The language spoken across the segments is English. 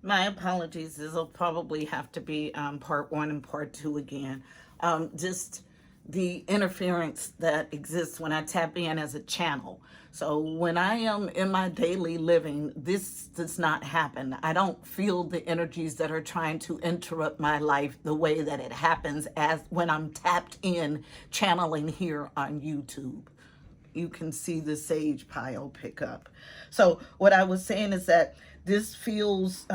My apologies. This will probably have to be part one and part two again. Just the interference that exists when I tap in as a channel. So when I am in my daily living, this does not happen. I don't feel the energies that are trying to interrupt my life the way that it happens as when I'm tapped in channeling here on YouTube. You can see the sage pile pick up. So what I was saying is that this feels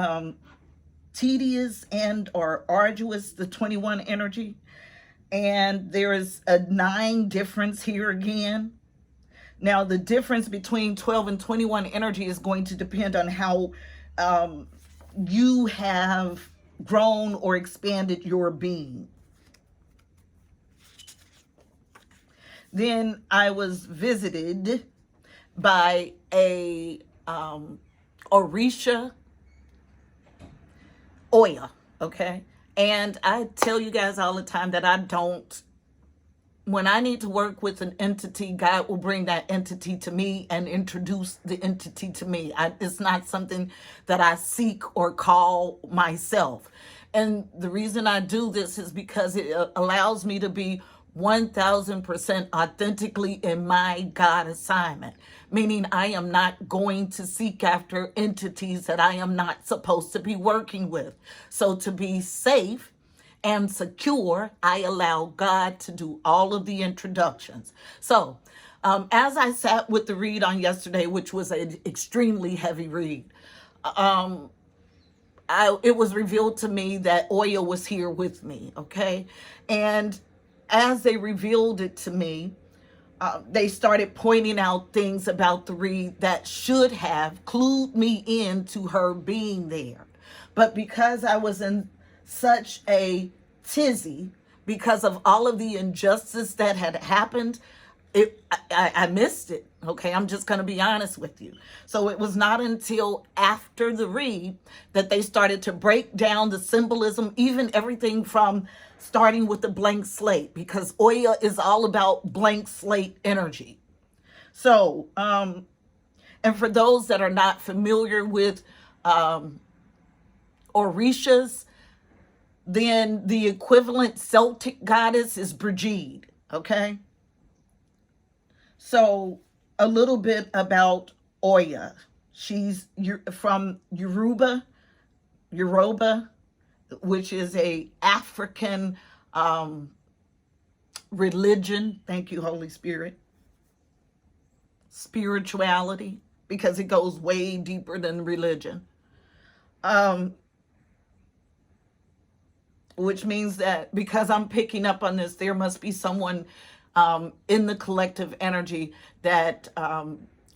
tedious and or arduous, the 21 energy. And there is a 9 difference here again. Now, the difference between 12 and 21 energy is going to depend on how you have grown or expanded your being. Then I was visited by a Orisha Oya, okay? And I tell you guys all the time that I don't, when I need to work with an entity, God will bring that entity to me and introduce the entity to me. It's not something that I seek or call myself. And the reason I do this is because it allows me to be 1000% authentically in my God assignment, meaning I am not going to seek after entities that I am not supposed to be working with. So to be safe and secure, I allow God to do all of the introductions. So as I sat with the read on yesterday, which was an extremely heavy read, it was revealed to me that Oya was here with me, okay? And as they revealed it to me, they started pointing out things about the read that should have clued me into her being there. But because I was in such a tizzy, because of all of the injustice that had happened, I missed it. Okay, I'm just going to be honest with you. So it was not until after the read that they started to break down the symbolism, even everything from starting with the blank slate, because Oya is all about blank slate energy. So, and for those that are not familiar with Orishas, then the equivalent Celtic goddess is Brigitte, okay? So a little bit about Oya. She's from Yoruba, which is a African religion. Thank you, Holy Spirit. Spirituality, because it goes way deeper than religion. Which means that because I'm picking up on this, there must be someone in the collective energy that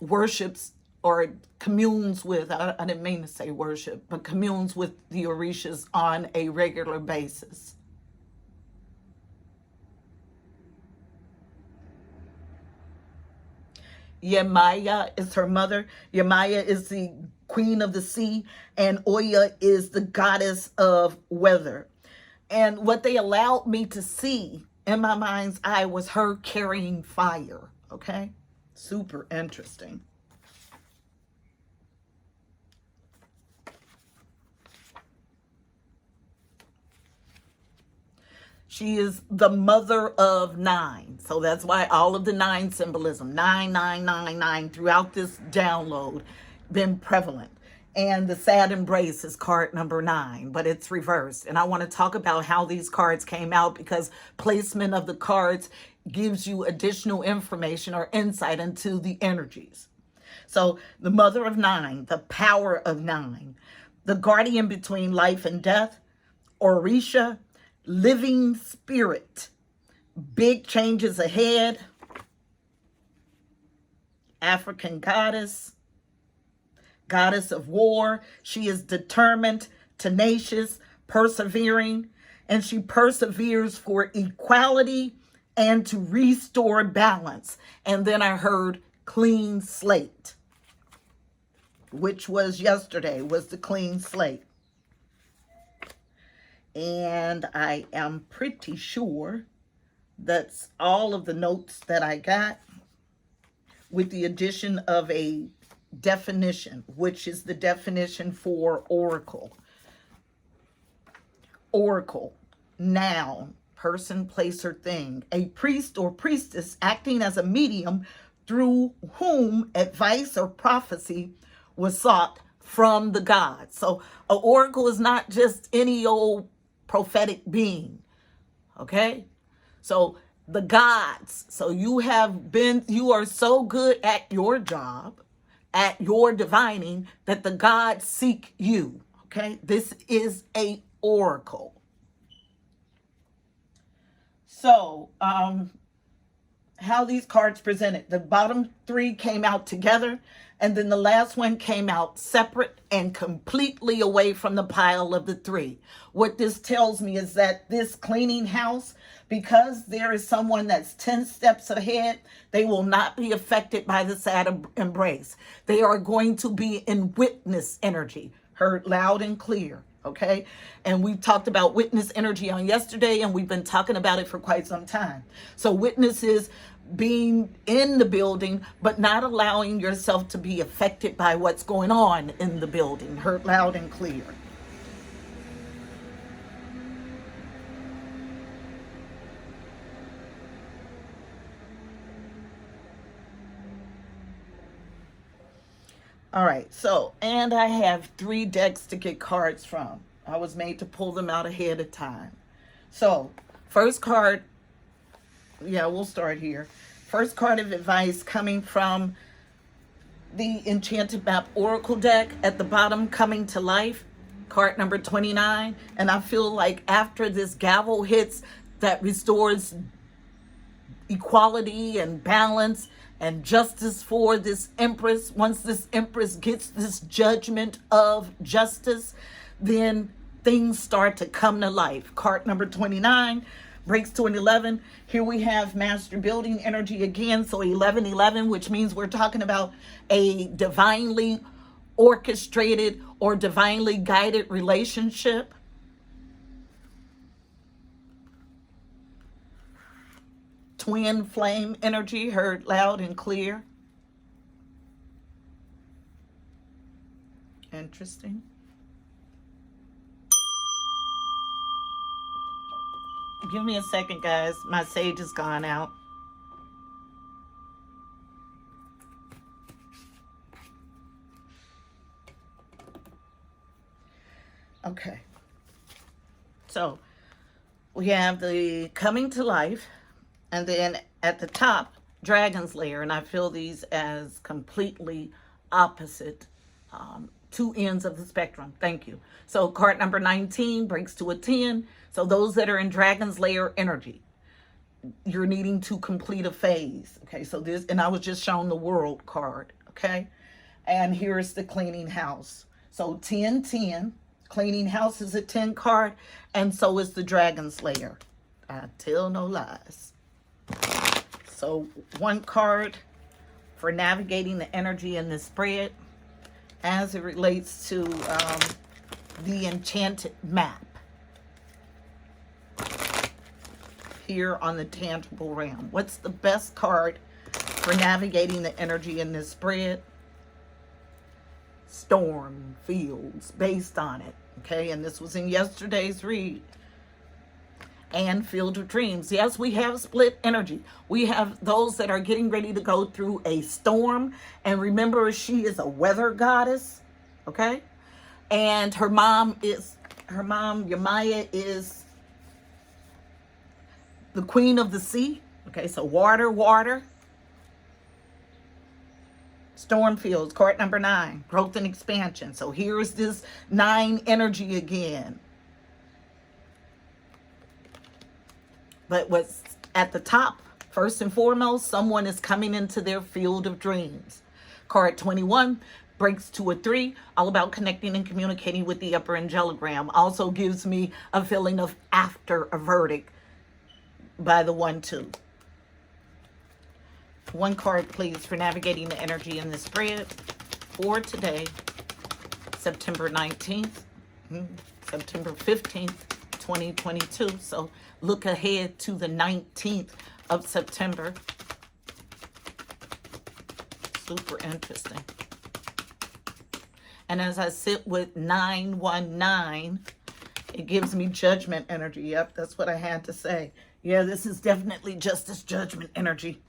worships or communes with, I didn't mean to say worship, but communes with the Orishas on a regular basis. Yemaya is her mother. Yemaya is the queen of the sea, and Oya is the goddess of weather. And what they allowed me to see in my mind's eye was her carrying fire, okay? Super interesting. She is the mother of 9. So that's why all of the 9 symbolism, 9, throughout this download, been prevalent. And the sad embrace is card number 9, but it's reversed. And I want to talk about how these cards came out, because placement of the cards gives you additional information or insight into the energies. So the mother of 9, the power of 9, the guardian between life and death, Orisha, living spirit, big changes ahead, African goddess, goddess of war. She is determined, tenacious, persevering, and she perseveres for equality and to restore balance. And then I heard clean slate, which was yesterday, was the clean slate. And I am pretty sure that's all of the notes that I got, with the addition of a definition, which is the definition for oracle. oracle, noun, person, place, or thing. A priest or priestess acting as a medium through whom advice or prophecy was sought from the gods. So an oracle is not just any old prophetic being. Okay? So the gods. So you are so good at your job, at your divining, that the gods seek you. Okay? This is a oracle. So, how these cards presented. The bottom three came out together, and then the last one came out separate and completely away from the pile of the three. What this tells me is that this cleaning house, because there is someone that's 10 steps ahead, they will not be affected by the sad embrace. They are going to be in witness energy, heard loud and clear. Okay. And we talked about witness energy on yesterday, and we've been talking about it for quite some time. So witness is being in the building, but not allowing yourself to be affected by what's going on in the building, heard loud and clear. All right, so, and I have 3 decks to get cards from. I was made to pull them out ahead of time. So, first card, yeah, we'll start here. First card of advice coming from the Enchanted Map Oracle deck at the bottom, coming to life, card number 29. And I feel like after this gavel hits, that restores equality and balance and justice for this Empress. Once this Empress gets this judgment of justice, then things start to come to life. Card number 29 breaks to an 11. Here we have master building energy again. So 1111, which means we're talking about a divinely orchestrated or divinely guided relationship. Twin flame energy, heard loud and clear. Interesting. Give me a second, guys. My sage has gone out. Okay. So we have the coming to life. And then at the top, Dragon's Lair. And I feel these as completely opposite, 2 ends of the spectrum. Thank you. So card number 19 breaks to a 10. So those that are in Dragon's Lair energy, you're needing to complete a phase. Okay, so this, and I was just shown the World card. Okay, and here's the cleaning house. So 10, 10. Cleaning house is a 10 card, and so is the Dragon's Lair. I tell no lies. So 1 card for navigating the energy in this spread as it relates to the Enchanted Map here on the tangible realm. What's the best card for navigating the energy in this spread? Storm fields, based on it. Okay, and this was in yesterday's read. And Field of Dreams. Yes, we have split energy. We have those that are getting ready to go through a storm. And remember, she is a weather goddess. Okay? And her mom, Yamaya, is the queen of the sea. Okay, so water. Storm fields, card number 9, growth and expansion. So here's this 9 energy again. But what's at the top, first and foremost, someone is coming into their field of dreams. Card 21 breaks to a 3, all about connecting and communicating with the upper angelic realm. Also gives me a feeling of after a verdict by the 1-2. 1 card, please, for navigating the energy in the spread for today, September 19th, September 15th, 2022. So look ahead to the 19th of September. Super interesting. And as I sit with 919 It gives me judgment energy. Yep, that's what I had to say. Yeah, this is definitely justice, judgment energy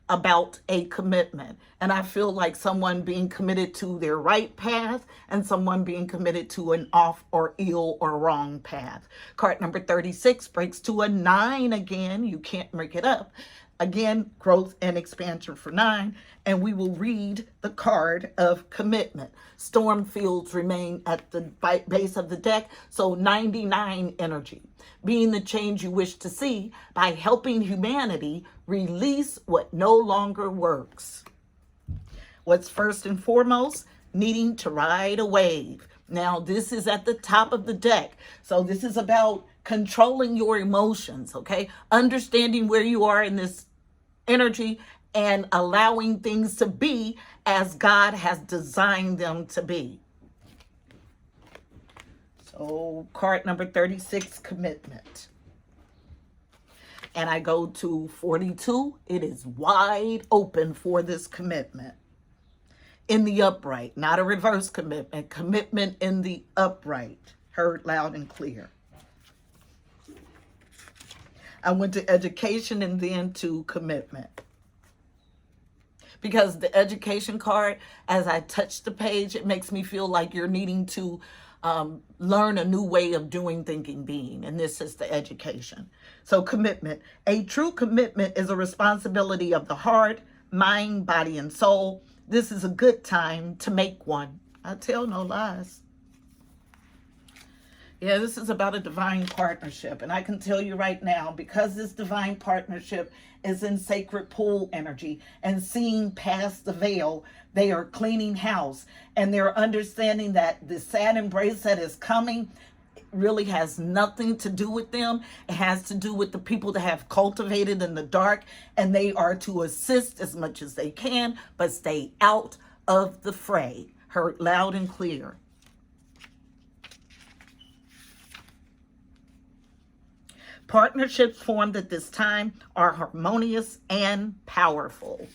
about a commitment. And I feel like someone being committed to their right path and someone being committed to an off or ill or wrong path. Card number 36 breaks to a 9 again. You can't make it up. Again, growth and expansion for 9. And we will read the card of commitment. Storm fields remain at the base of the deck, so 99 energy. Being the change you wish to see by helping humanity release what no longer works. What's first and foremost? Needing to ride a wave. Now, this is at the top of the deck. So this is about controlling your emotions, okay? Understanding where you are in this energy and allowing things to be as God has designed them to be. So card number 36, commitment. And I go to 42. It is wide open for this commitment. In the upright, not a reverse commitment. Commitment in the upright. Heard loud and clear. I went to education and then to commitment. Because the education card, as I touch the page, it makes me feel like you're needing to learn a new way of doing, thinking, being. And this is the education. So commitment. A true commitment is a responsibility of the heart, mind, body, and soul. This is a good time to make one. I tell no lies. Yeah, this is about a divine partnership. And I can tell you right now, because this divine partnership is in sacred pool energy and seeing past the veil, they are cleaning house. And they're understanding that the sad embrace that is coming really has nothing to do with them. It has to do with the people that have cultivated in the dark. And they are to assist as much as they can, but stay out of the fray. Heard loud and clear. Partnerships formed at this time are harmonious and powerful.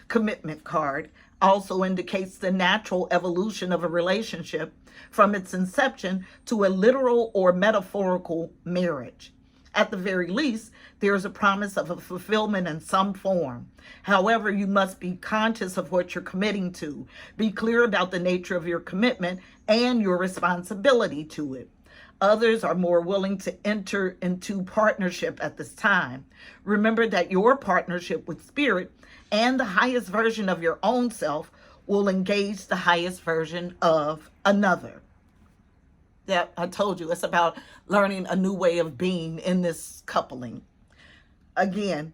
Commitment card also indicates the natural evolution of a relationship from its inception to a literal or metaphorical marriage. At the very least, there is a promise of a fulfillment in some form. However, you must be conscious of what you're committing to. Be clear about the nature of your commitment and your responsibility to it. Others are more willing to enter into partnership at this time. Remember that your partnership with spirit and the highest version of your own self will engage the highest version of another. That I told you, it's about learning a new way of being in this coupling. Again,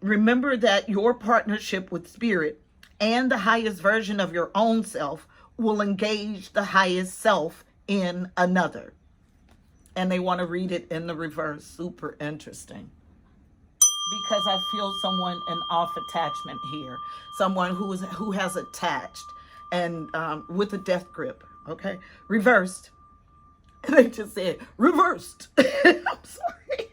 remember that your partnership with spirit and the highest version of your own self will engage the highest self in another. And they want to read it in the reverse. Super interesting. Because I feel someone in off attachment here. Someone who has attached and with a death grip. Okay. Reversed. They just said reversed. I'm sorry.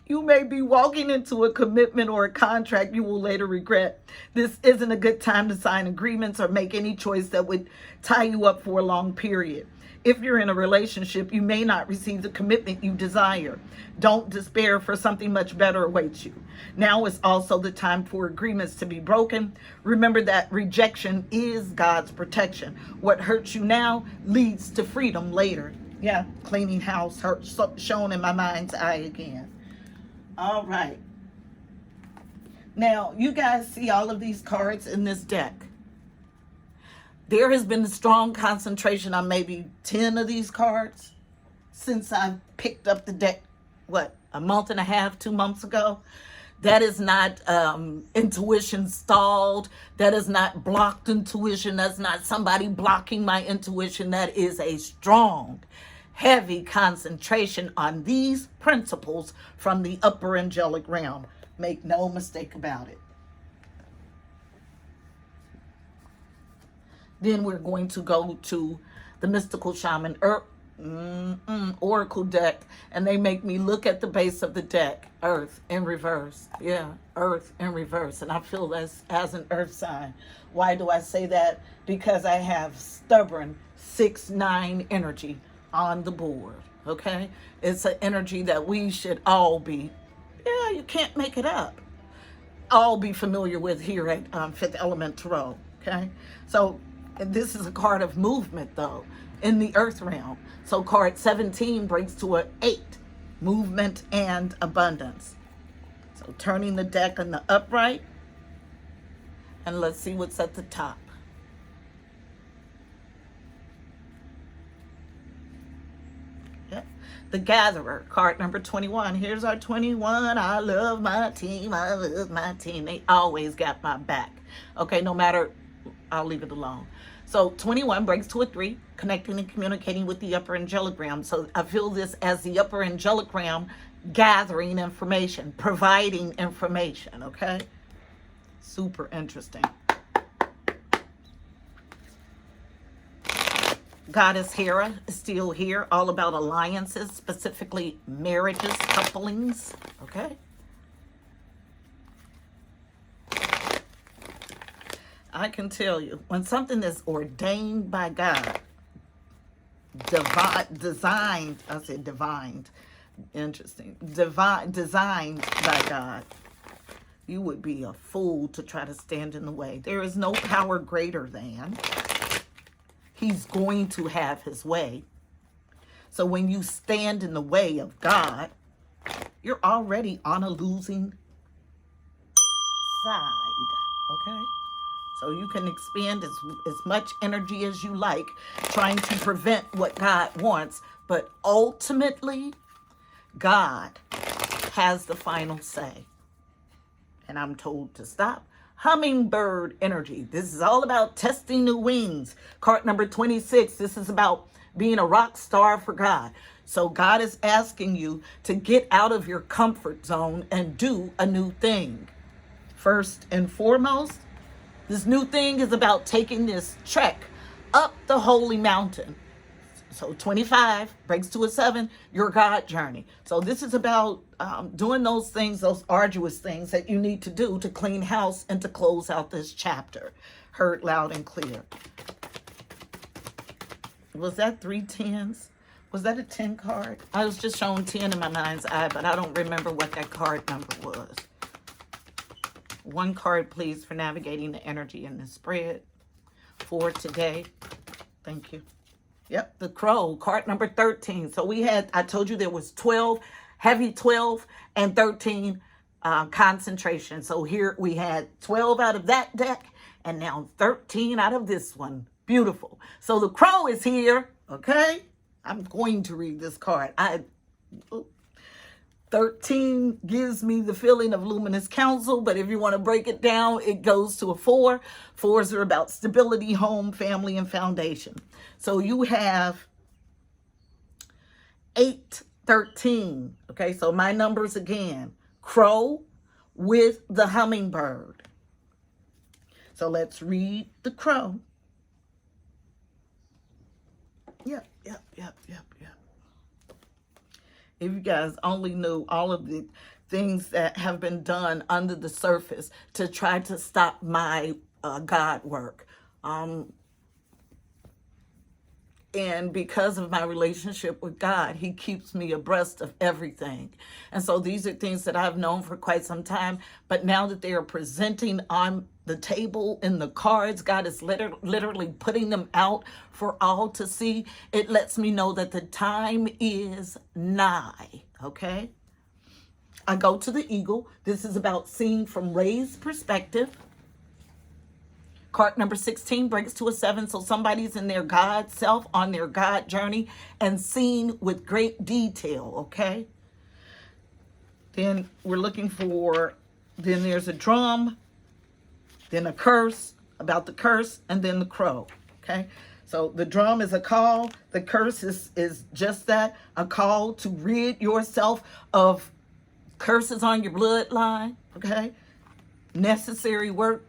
You may be walking into a commitment or a contract you will later regret. This isn't a good time to sign agreements or make any choice that would tie you up for a long period. If you're in a relationship, you may not receive the commitment you desire. Don't despair, for something much better awaits you. Now is also the time for agreements to be broken. Remember that rejection is God's protection. What hurts you now leads to freedom later. Yeah, cleaning house, shown in my mind's eye again. All right. Now, you guys see all of these cards in this deck. There has been a strong concentration on maybe 10 of these cards since I picked up the deck, a month and a half, 2 months ago. That is not intuition stalled. That is not blocked intuition. That's not somebody blocking my intuition. That is a strong, heavy concentration on these principles from the upper angelic realm. Make no mistake about it. Then we're going to go to the Mystical Shaman Oracle deck, and they make me look at the base of the deck. Earth in reverse. Yeah, Earth in reverse. And I feel this as an Earth sign. Why do I say that? Because I have stubborn 6-9 energy on the board, okay? It's an energy that we should all be, yeah, you can't make it up, all be familiar with here at Fifth Element Tarot, okay? So this is a card of movement, though, in the earth realm. So card 17 breaks to an 8, movement and abundance. So turning the deck on the upright, and let's see what's at the top. Yep. The Gatherer, card number 21. Here's our 21. I love my team. I love my team. They always got my back. Okay, no matter, I'll leave it alone. So 21 breaks to a 3, connecting and communicating with the upper angelic realm. So I feel this as the upper angelic realm gathering information, providing information, okay? Super interesting. Goddess Hera is still here, all about alliances, specifically marriages, couplings, okay? I can tell you, when something is ordained by God, designed by God, you would be a fool to try to stand in the way. There is no power greater than. He's going to have his way. So when you stand in the way of God, you're already on a losing side, okay? So you can expend as much energy as you like trying to prevent what God wants. But ultimately, God has the final say. And I'm told to stop. Hummingbird energy. This is all about testing the wings. Card number 26. This is about being a rock star for God. So God is asking you to get out of your comfort zone and do a new thing. First and foremost, this new thing is about taking this trek up the holy mountain. So 25 breaks to a 7, your God journey. So this is about doing those things, those arduous things that you need to do to clean house and to close out this chapter. Heard loud and clear. Was that 3 10s? Was that a 10 card? I was just showing 10 in my mind's eye, but I don't remember what that card number was. 1 card, please, for navigating the energy in the spread for today. Thank you. Yep, the Crow, card number 13. So we had, I told you there was 12, heavy 12, and 13 concentration. So here we had 12 out of that deck, and now 13 out of this one. Beautiful. So the Crow is here, okay? I'm going to read this card. 13 gives me the feeling of luminous counsel, but if you want to break it down, it goes to a 4. 4s are about stability, home, family, and foundation. So you have 8, 13. Okay, so my numbers again. Crow with the hummingbird. So let's read the Crow. Yep. If you guys only knew all of the things that have been done under the surface to try to stop my God work. And because of my relationship with God, he keeps me abreast of everything. And so these are things that I've known for quite some time. But now that they are presenting on the table in the cards, God is literally putting them out for all to see. It lets me know that the time is nigh, okay? I go to the Eagle. This is about seeing from Ray's perspective. Card number 16 breaks to a 7. So somebody's in their God self, on their God journey, and seen with great detail, okay? Then we're looking for, then there's a drum, then a curse, about the curse, and then the Crow, okay? So the drum is a call. The curse is just that, a call to rid yourself of curses on your bloodline, okay? Necessary work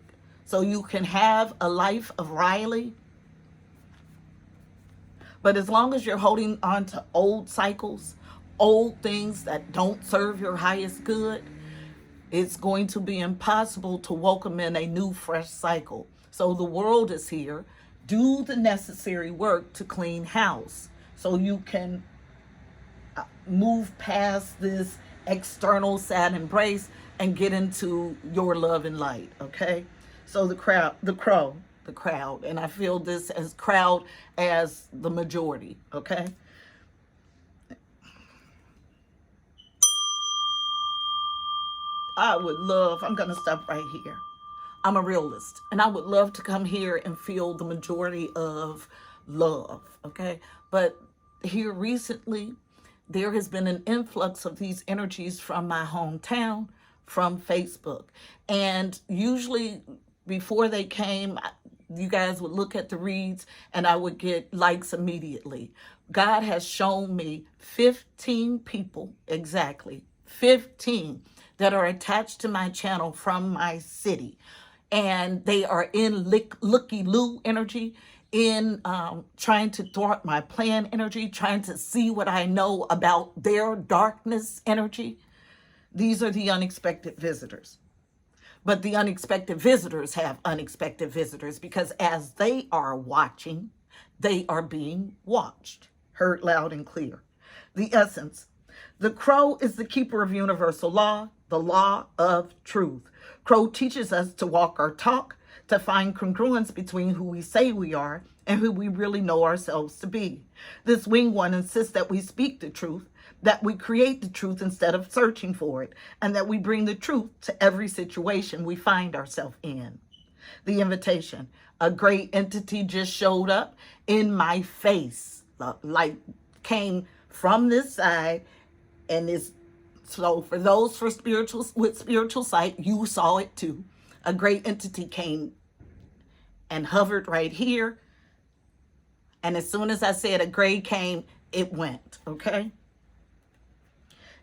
so you can have a life of Riley. But as long as you're holding on to old cycles, old things that don't serve your highest good, it's going to be impossible to welcome in a new, fresh cycle. So the world is here. Do the necessary work to clean house so you can move past this external sad embrace and get into your love and light, okay? So the crowd, and I feel this as crowd as the majority, okay? I'm gonna stop right here. I'm a realist, and I would love to come here and feel the majority of love, okay? But here recently, there has been an influx of these energies from my hometown, from Facebook. And usually before they came, you guys would look at the reads and I would get likes immediately. God has shown me 15 people, exactly 15, that are attached to my channel from my city. And they are in looky-loo energy, in trying to thwart my plan energy, trying to see what I know about their darkness energy. These are the unexpected visitors. But the unexpected visitors have unexpected visitors, because as they are watching, they are being watched. Heard loud and clear. The essence. The crow is the keeper of universal law, the law of truth. Crow teaches us to walk our talk, to find congruence between who we say we are and who we really know ourselves to be. This winged one insists that we speak the truth, that we create the truth instead of searching for it, and that we bring the truth to every situation we find ourselves in. The invitation. A great entity just showed up in my face, like came from this side, and is so for those with spiritual sight, you saw it too. A great entity came and hovered right here. And as soon as I said a gray came, it went, okay?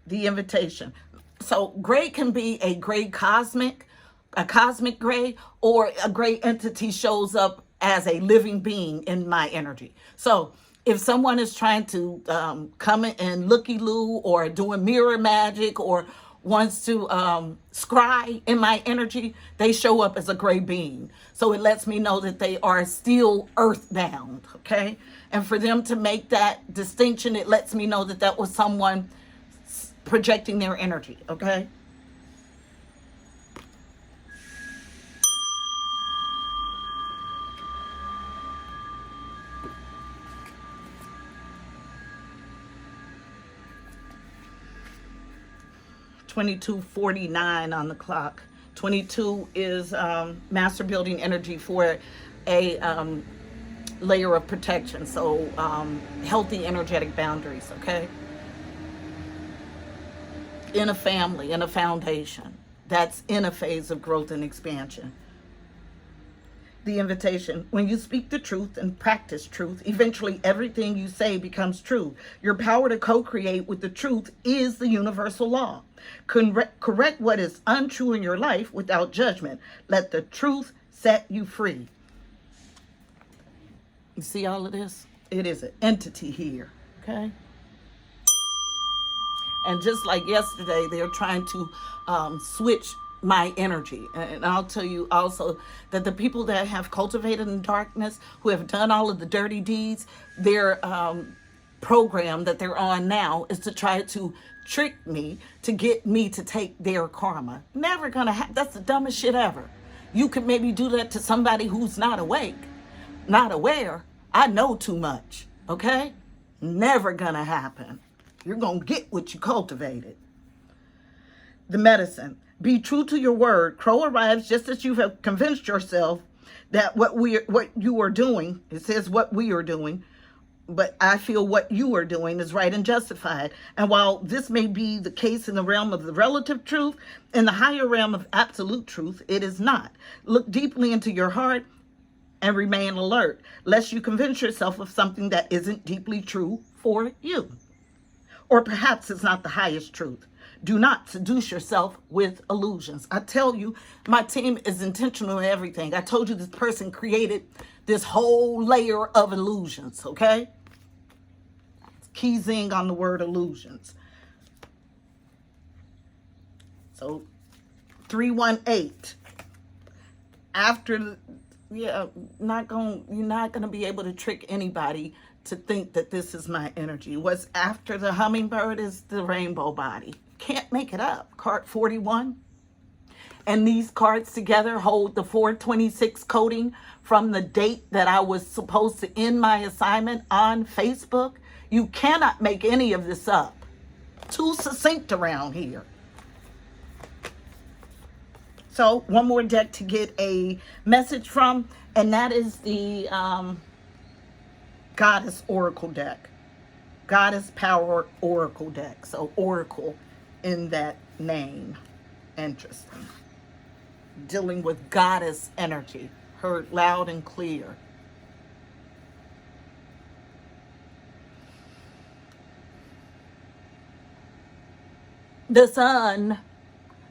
The invitation. So gray can be a cosmic gray, or a gray entity shows up as a living being in my energy. So if someone is trying to come in and looky-loo, or doing mirror magic, or wants to scry in my energy, they show up as a gray being. So it lets me know that they are still earthbound, okay? And for them to make that distinction, it lets me know that that was someone projecting their energy, okay? $22:49 on the clock. 22 is master building energy for a layer of protection. So healthy energetic boundaries, okay? In a family, in a foundation that's in a phase of growth and expansion. The invitation. When you speak the truth and practice truth, eventually everything you say becomes true. Your power to co-create with the truth is the universal law. Correct what is untrue in your life without judgment. Let the truth set you free. You see all of this? It is an entity here, okay? And just like yesterday, they're trying to switch my energy. And I'll tell you also that the people that have cultivated in darkness, who have done all of the dirty deeds, their program that they're on now is to try to trick me, to get me to take their karma. Never gonna happen. That's the dumbest shit ever. You could maybe do that to somebody who's not awake, not aware. I know too much, okay? Never gonna happen. You're gonna get what you cultivated. The medicine. Be true to your word. Crow arrives just as you have convinced yourself that what you are doing, it says what we are doing, but I feel what you are doing is right and justified. And while this may be the case in the realm of the relative truth, in the higher realm of absolute truth, it is not. Look deeply into your heart and remain alert, lest you convince yourself of something that isn't deeply true for you. Or perhaps it's not the highest truth. Do not seduce yourself with illusions. I tell you, my team is intentional in everything. I told you this person created this whole layer of illusions, okay? Key zing on the word illusions. So 318. After, you're not gonna be able to trick anybody to think that this is my energy. What's after the hummingbird is the rainbow body. Can't make it up. Card 41. And these cards together hold the 426 coding from the date that I was supposed to end my assignment on Facebook. You cannot make any of this up. Too succinct around here. So one more deck to get a message from, and that is the Goddess Oracle deck. Goddess Power Oracle deck. So Oracle in that name. Interesting. Dealing with goddess energy. Heard loud and clear. The Sun.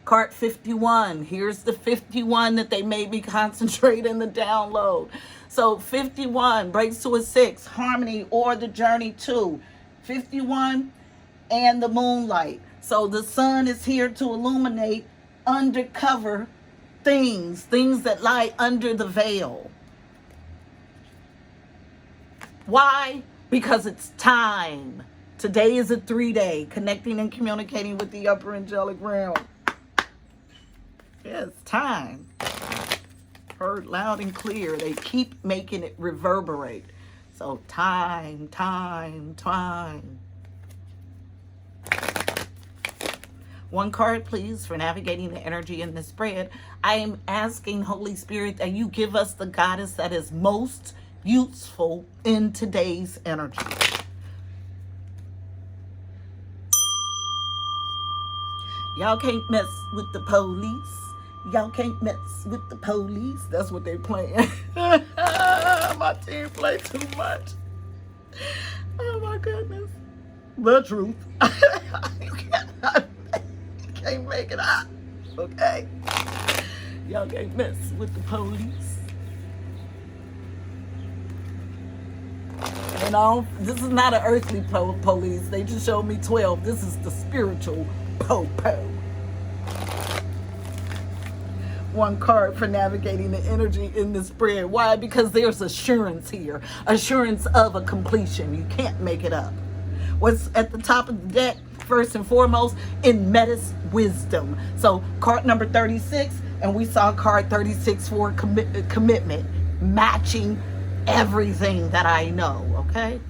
Card 51. Here's the 51 that they made me concentrate in the download. So 51 breaks to a 6. Harmony or the journey to 51 and the moonlight. So the sun is here to illuminate undercover things that lie under the veil. Why? Because it's time. Today is a 3-day, connecting and communicating with the upper angelic realm. Yeah, it's time. Heard loud and clear. They keep making it reverberate. So time, time, time. One card, please, for navigating the energy in this spread. I am asking, Holy Spirit, that you give us the goddess that is most useful in today's energy. Y'all can't mess with the police. Y'all can't mess with the police. That's what they playing. My team play too much. Oh my goodness. The truth. You can't make it up. Okay? Y'all can't mess with the police. And this is not an earthly police. They just showed me 12. This is the spiritual po-po. One card for navigating the energy in this spread. Why? Because there's assurance here. Assurance of a completion. You can't make it up. What's at the top of the deck, first and foremost, in Metis wisdom. So card number 36, and we saw card 36 for commitment, matching everything that I know, okay?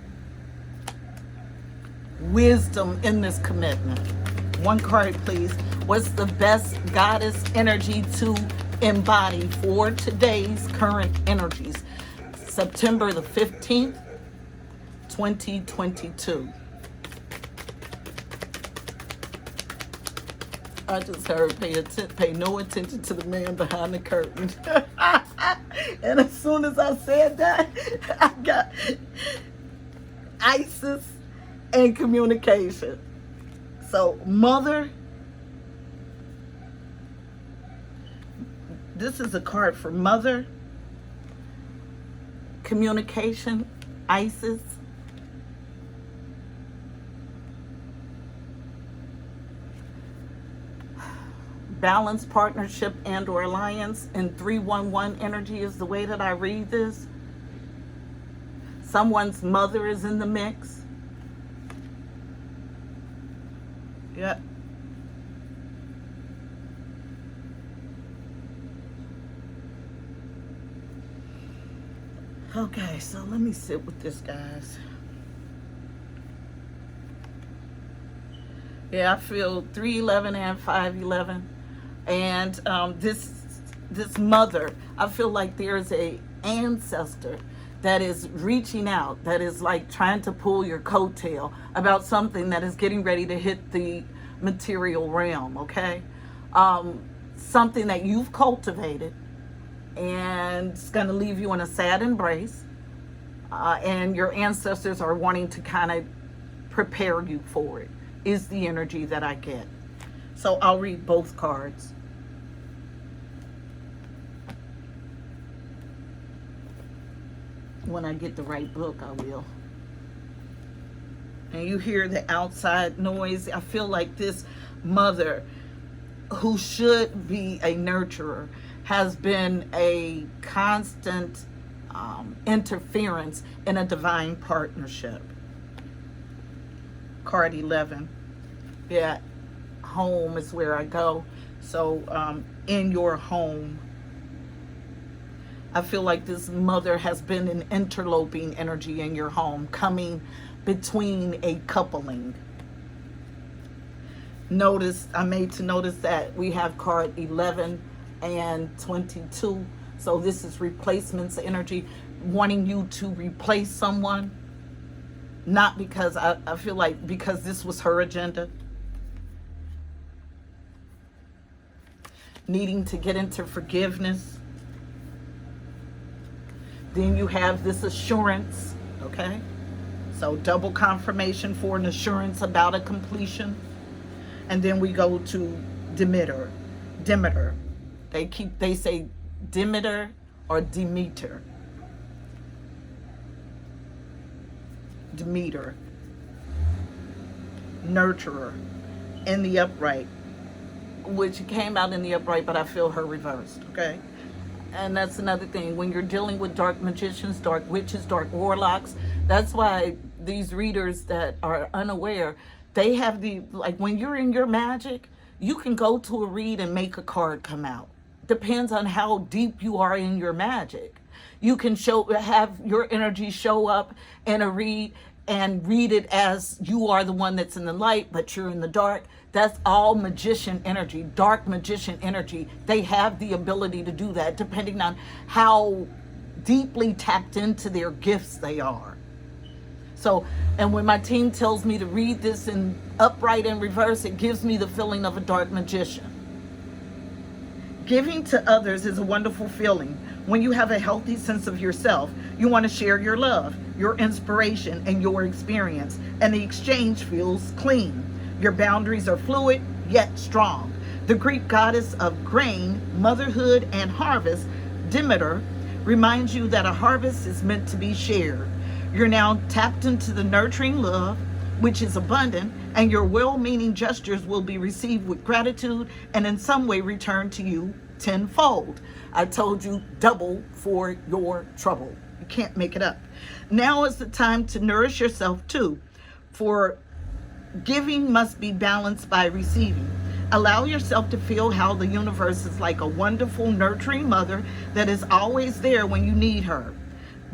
Wisdom in this commitment. One card, please. What's the best goddess energy to embody for today's current energies? September the 15th, 2022. I just heard pay no attention to the man behind the curtain. And as soon as I said that, I got Isis and communication. So, mother, this is a card for mother, communication, Isis, balance, partnership, and or alliance, and 311 energy is the way that I read this. Someone's mother is in the mix. Yep. Okay, so let me sit with this, guys. Yeah, I feel 311 and 511. And this mother, I feel like there's a ancestor that is reaching out, that is like trying to pull your coattail about something that is getting ready to hit the material realm, okay? Something that you've cultivated and it's going to leave you in a sad embrace. And your ancestors are wanting to kind of prepare you for it, is the energy that I get. So I'll read both cards. When I get the right book, I will. And you hear the outside noise. I feel like this mother, who should be a nurturer, has been a constant interference in a divine partnership. Card 11. Yeah, home is where I go. So in your home, I feel like this mother has been an interloping energy in your home, coming between a coupling. Notice, I made to notice that we have card 11 and 22. So this is replacements energy, wanting you to replace someone. Not because, I feel like because this was her agenda. Needing to get into forgiveness. Then you have this assurance, okay? So double confirmation for an assurance about a completion. And then we go to Demeter. Demeter. They say Demeter or Demeter. Demeter. Nurturer. In the upright. Which came out in the upright, but I feel her reversed, okay? And that's another thing. When you're dealing with dark magicians, dark witches, dark warlocks, that's why these readers that are unaware, they have like when you're in your magic, you can go to a read and make a card come out. Depends on how deep you are in your magic. You can have your energy show up in a read and read it as you are the one that's in the light, but you're in the dark. That's all magician energy, dark magician energy. They have the ability to do that depending on how deeply tapped into their gifts they are. So, and when my team tells me to read this in upright and reverse, it gives me the feeling of a dark magician. Giving to others is a wonderful feeling. When you have a healthy sense of yourself, you want to share your love, your inspiration, and your experience, and the exchange feels clean. Your boundaries are fluid, yet strong. The Greek goddess of grain, motherhood, and harvest, Demeter, reminds you that a harvest is meant to be shared. You're now tapped into the nurturing love, which is abundant, and your well-meaning gestures will be received with gratitude and in some way returned to you tenfold. I told you, double for your trouble. You can't make it up. Now is the time to nourish yourself too, for giving must be balanced by receiving. Allow yourself to feel how the universe is like a wonderful, nurturing mother that is always there when you need her.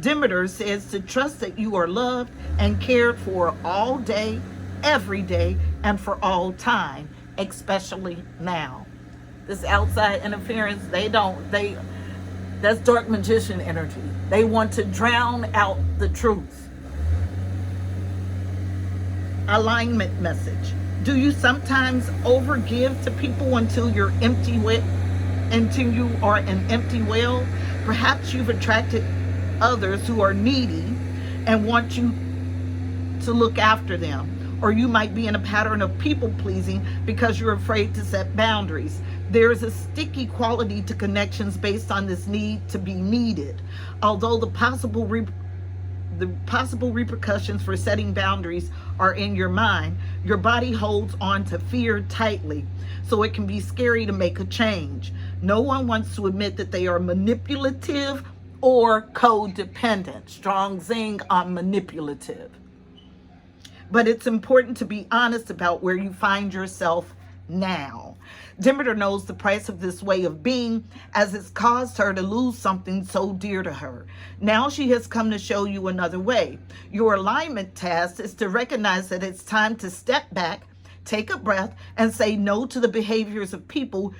Demeter says to trust that you are loved and cared for all day, every day, and for all time, especially now. This outside interference, that's dark magician energy. They want to drown out the truth. Alignment message. Do you sometimes overgive to people until you are an empty well? Perhaps you've attracted others who are needy and want you to look after them. Or you might be in a pattern of people pleasing because you're afraid to set boundaries. There is a sticky quality to connections based on this need to be needed. Although the possible repercussions for setting boundaries are in your mind, your body holds on to fear tightly, so it can be scary to make a change. No one wants to admit that they are manipulative or codependent. Strong zing on manipulative. But it's important to be honest about where you find yourself now. Demeter knows the price of this way of being, as it's caused her to lose something so dear to her. Now she has come to show you another way. Your alignment task is to recognize that it's time to step back, take a breath, and say no to the behaviors of people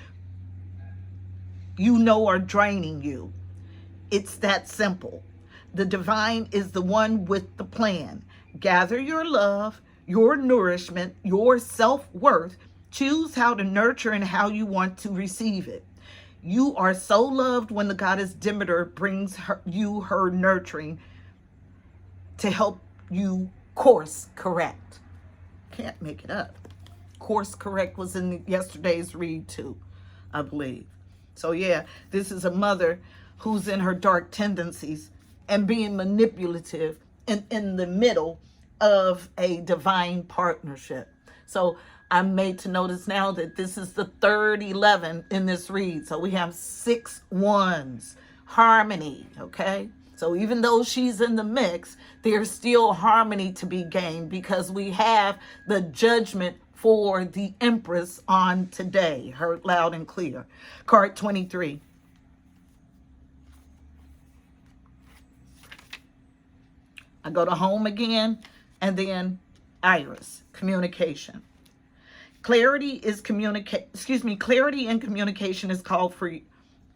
you know are draining you. It's that simple. The divine is the one with the plan. Gather your love, your nourishment, your self-worth. Choose how to nurture and how you want to receive it. You are so loved when the goddess Demeter brings you her nurturing to help you course correct. Can't make it up. Course correct was in yesterday's read too, I believe. So yeah, this is a mother who's in her dark tendencies and being manipulative in the middle of a divine partnership. So I'm made to notice now that this is the third 11 in this read. So we have 6 ones. Harmony, okay? So even though she's in the mix, there's still harmony to be gained because we have the judgment for the Empress on today. Heard loud and clear. Card 23. I go to home again, and then Iris, communication. Clarity and communication is called for,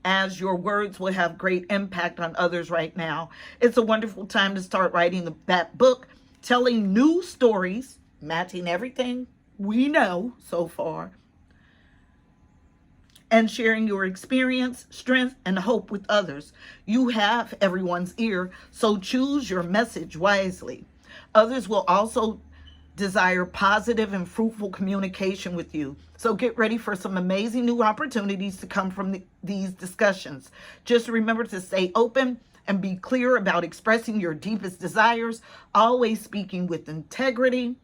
as your words will have great impact on others right now. It's a wonderful time to start writing that book, telling new stories, matching everything we know so far, and sharing your experience, strength, and hope with others. You have everyone's ear, so choose your message wisely. Others will also desire positive and fruitful communication with you. So get ready for some amazing new opportunities to come from these discussions. Just remember to stay open and be clear about expressing your deepest desires, always speaking with integrity,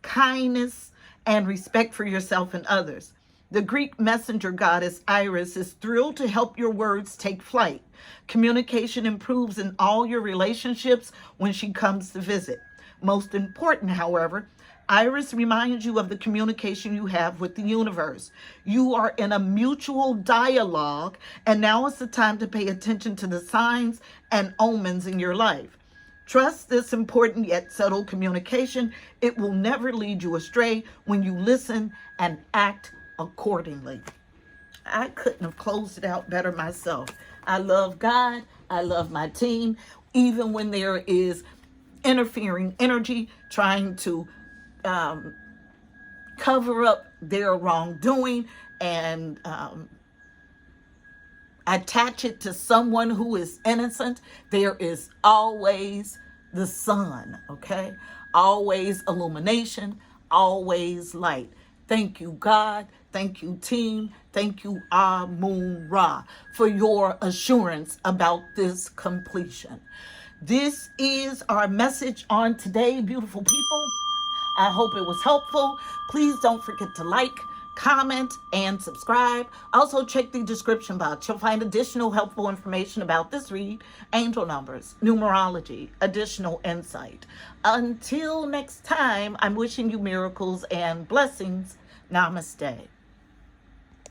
kindness, and respect for yourself and others. The Greek messenger goddess Iris is thrilled to help your words take flight. Communication improves in all your relationships when she comes to visit. Most important, however, Iris reminds you of the communication you have with the universe. You are in a mutual dialogue, and now is the time to pay attention to the signs and omens in your life. Trust this important yet subtle communication. It will never lead you astray when you listen and act accordingly. I couldn't have closed it out better myself. I love God. I love my team. Even when there is interfering energy trying to cover up their wrongdoing and attach it to someone who is innocent, there is always the sun, okay? Always illumination, always light. Thank you, God. Thank you, team. Thank you, Amun-Ra, for your assurance about this completion. This is our message on today, beautiful people. I hope it was helpful. Please don't forget to like, comment, and subscribe. Also, check the description box. You'll find additional helpful information about this read, angel numbers, numerology, additional insight. Until next time, I'm wishing you miracles and blessings. Namaste.